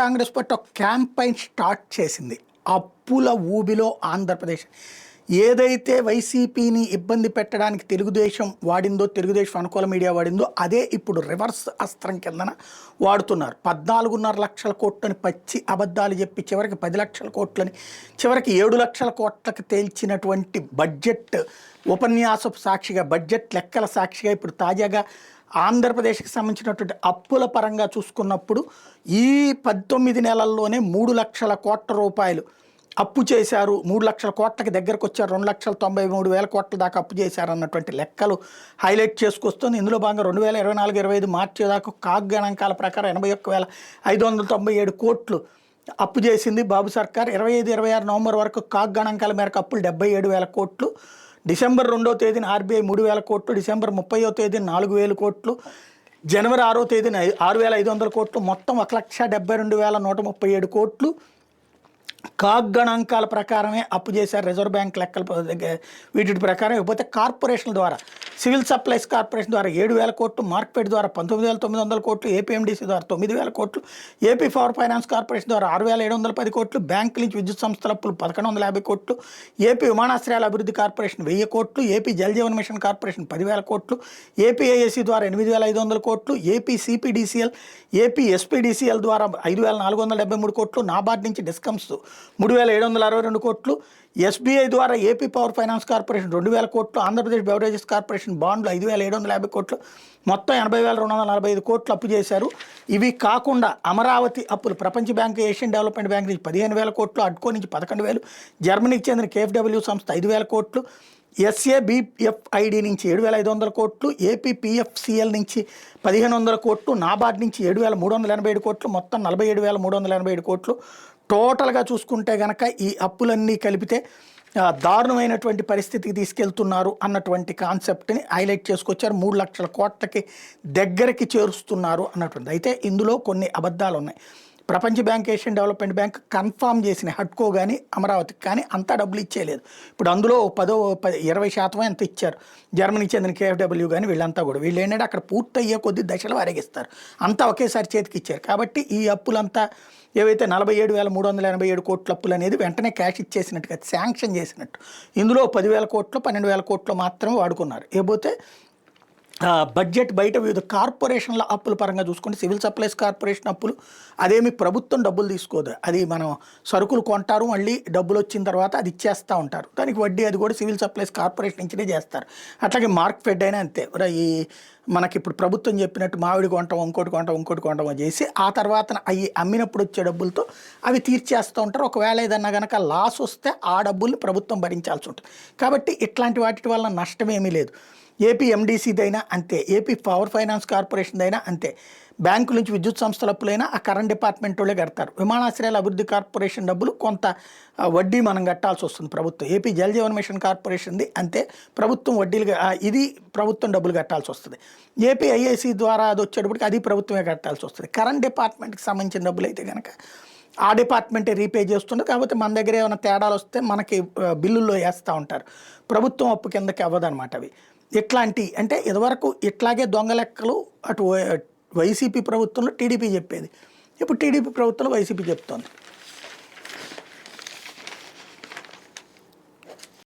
Congress party ఒక campaign start చేసింది. అప్పుల ఊబిలో ఆంధ్రప్రదేశ్ ఏదైతే వైసీపీని ఇబ్బంది పెట్టడానికి తెలుగుదేశం వాడిందో, తెలుగుదేశం అనుకూల మీడియా వాడిందో, అదే ఇప్పుడు రివర్స్ అస్త్రం కిందన వాడుతున్నారు. 14.5 లక్షల కోట్లని పచ్చి అబద్ధాలు చెప్పి చివరికి 10 లక్షల కోట్లని, చివరికి 7 లక్షల కోట్లకు తేల్చినటువంటి బడ్జెట్ ఉపన్యాసపు సాక్షిగా, బడ్జెట్ లెక్కల సాక్షిగా ఇప్పుడు తాజాగా ఆంధ్రప్రదేశ్కి సంబంధించినటువంటి అప్పుల పరంగా చూసుకున్నప్పుడు ఈ 19 నెలల్లోనే 3 లక్షల కోట్ల రూపాయలు అప్పు చేశారు. 3 లక్షల కోట్లకి దగ్గరకు వచ్చారు. 2,93,000 కోట్ల దాకా అప్పు చేశారు అన్నటువంటి లెక్కలు హైలైట్ చేసుకొస్తుంది. ఇందులో భాగంగా 2024-25 మార్చి దాకా కాగ్ గణాంకాల ప్రకారం 81,597 కోట్లు అప్పు చేసింది బాబు సర్కార్. 25-26 నవంబర్ వరకు కాగ్ గణాంకాల మేరకు అప్పులు 77,000 కోట్లు. డిసెంబర్ 2వ తేదీన ఆర్బీఐ 3,000 కోట్లు, డిసెంబర్ 30వ తేదీన 4,000 కోట్లు, జనవరి 6వ తేదీన 6,500 కోట్లు, మొత్తం 1,72,137 కోట్లు కాగ్ గణాంకాల ప్రకారమే అప్పు చేశారు. రిజర్వ్ బ్యాంక్ లెక్కల వీటి ప్రకారం. ఇకపోతే కార్పొరేషన్ల ద్వారా, సివిల్ సప్లైస్ కార్పొరేషన్ ద్వారా 7,000 కోట్లు, మార్కెట్ ద్వారా 19,900 కోట్లు, ఏపీఎండిసి ద్వారా 9,000 కోట్లు, ఏపీ పవర్ ఫైనాన్స్ కార్పొరేషన్ ద్వారా 6,710 కోట్లు, బ్యాంకుల నుంచి విద్యుత్ సంస్థల అప్పులు 1,150 కోట్లు, ఏపీ విమానాశ్రయాల అభివృద్ధి కార్పొరేషన్ 1000 కోట్లు, AP Jal Jeevan mission corporation 10,000 కోట్లు, ఏపీఐఎస్సి ద్వారా 8,500 కోట్లు, ఏపీ సిపిడిసిఎల్, ఏపీ ఎస్పీడిసిఎల్ ద్వారా 5,473 కోట్లు, నాబార్డ్ నుంచి డిస్కమ్స్ 3,762 కోట్లు, ఎస్బీఐ ద్వారా ఏపీ పవర్ ఫైనాన్స్ కార్పొరేషన్ 2,000 కోట్లు, ఆంధ్రప్రదేశ్ బెవరేజెస్ కార్పొరేషన్ బాండ్లు 5,750 కోట్లు, మొత్తం 80,245 కోట్లు అప్పు చేశారు. ఇవి కాకుండా అమరావతి అప్పులు ప్రపంచ బ్యాంక్, ఏషియన్ డెవలప్మెంట్ బ్యాంక్ నుంచి 15,000 కోట్లు, అడ్కో నుంచి 11,000, జర్మనీకి చెందిన కేఎఫ్డబ్ల్యూ సంస్థ 5,000 కోట్లు, ఎస్ఏబిఎఫ్ఐడి నుంచి 7,500 కోట్లు, ఏపీ పిఎఫ్సిఎల్ నుంచి 1,500 కోట్లు, నాబార్డ్ నుంచి 7,387 కోట్లు, మొత్తం 47,387 కోట్లు. టోటల్గా చూసుకుంటే కనుక ఈ అప్పులన్నీ కలిపితే దారుణమైనటువంటి పరిస్థితికి తీసుకెళ్తున్నారు అన్నటువంటి కాన్సెప్ట్ని హైలైట్ చేసుకొచ్చారు. 3 లక్షల కోట్లకి దగ్గరికి చేరుస్తున్నారు అన్నటువంటి. అయితే ఇందులో కొన్ని అబద్ధాలు ఉన్నాయి. ప్రపంచ bank, Asian development bank confirm చేసిన హడ్కో కానీ అమరావతికి కానీ అంతా డబ్బులు ఇచ్చేయలేదు. ఇప్పుడు అందులో 20% ఎంత ఇచ్చారు. జర్మనీకి చెందిన కేఎఫ్డబ్ల్యూ కానీ వీళ్ళంతా కూడా, వీళ్ళు ఏంటంటే అక్కడ పూర్తయ్యే కొద్ది దశలు అరగిస్తారు, అంతా ఒకేసారి చేతికి ఇచ్చారు. కాబట్టి ఈ అప్పులంతా ఏవైతే 47,387 కోట్ల అప్పులు అనేది వెంటనే క్యాష్ ఇచ్చేసినట్టుగా శాంక్షన్ చేసినట్టు, ఇందులో 10,000 కోట్లు 12,000 కోట్లు మాత్రమే వాడుకున్నారు. ఏపోతే బడ్జెట్ బయట వివిధ కార్పొరేషన్ల అప్పుల పరంగా చూసుకుంటే సివిల్ సప్లైస్ కార్పొరేషన్ అప్పులు అదేమి ప్రభుత్వం డబ్బులు తీసుకోదు, అది మనం సరుకులు కొంటారు, మళ్ళీ డబ్బులు వచ్చిన తర్వాత అది ఇచ్చేస్తూ ఉంటారు, దానికి వడ్డీ అది కూడా సివిల్ సప్లైస్ కార్పొరేషన్ నుంచినే చేస్తారు. అట్లాగే మార్కెట్ అయినా అంతే. ఈ మనకి ఇప్పుడు ప్రభుత్వం చెప్పినట్టు మామిడి కొంటాం, ఇంకోటి కొంటాం చేసి ఆ తర్వాత అవి అమ్మినప్పుడు వచ్చే డబ్బులతో అవి తీర్చేస్తూ ఉంటారు. ఒకవేళ ఏదన్నా కనుక లాస్ వస్తే ఆ డబ్బుల్ని ప్రభుత్వం భరించాల్సి ఉంటుంది. కాబట్టి ఇట్లాంటి వాటి వల్ల నష్టమేమీ లేదు. ఏపీ ఎండిసిదైనా అంతే, ఏపీ పవర్ ఫైనాన్స్ కార్పొరేషన్దైనా అంతే, బ్యాంకు నుంచి విద్యుత్ సంస్థల అప్పులైనా ఆ కరెంట్ డిపార్ట్మెంట్ వాళ్ళే కడతారు. విమానాశ్రయాల అభివృద్ధి కార్పొరేషన్ డబ్బులు కొంత వడ్డీ మనం కట్టాల్సి వస్తుంది ప్రభుత్వం. ఏపీ జల్ జీవన్ మిషన్ కార్పొరేషన్ది అంతే, ప్రభుత్వం వడ్డీలు ఇది ప్రభుత్వం డబ్బులు కట్టాల్సి వస్తుంది. ఏపీ ఐఐసి ద్వారా అది వచ్చేటప్పటికి అది ప్రభుత్వమే కట్టాల్సి వస్తుంది. కరెంట్ డిపార్ట్మెంట్కి సంబంధించిన డబ్బులు అయితే కనుక ఆ డిపార్ట్మెంటే రీపే చేస్తుంది. కాకపోతే మన దగ్గర ఏమైనా తేడాలు వస్తే మనకి బిల్లుల్లో వేస్తూ ఉంటారు, ప్రభుత్వం అప్పు కిందకి అవ్వదన్నమాట అవి. ఇట్లాంటి అంటే ఇదివరకు ఇట్లాగే దొంగ లెక్కలు అటు వైసీపీ ప్రభుత్వంలో టీడీపీ చెప్పేది, ఇప్పుడు టీడీపీ ప్రభుత్వంలో వైసీపీ చెప్తోంది.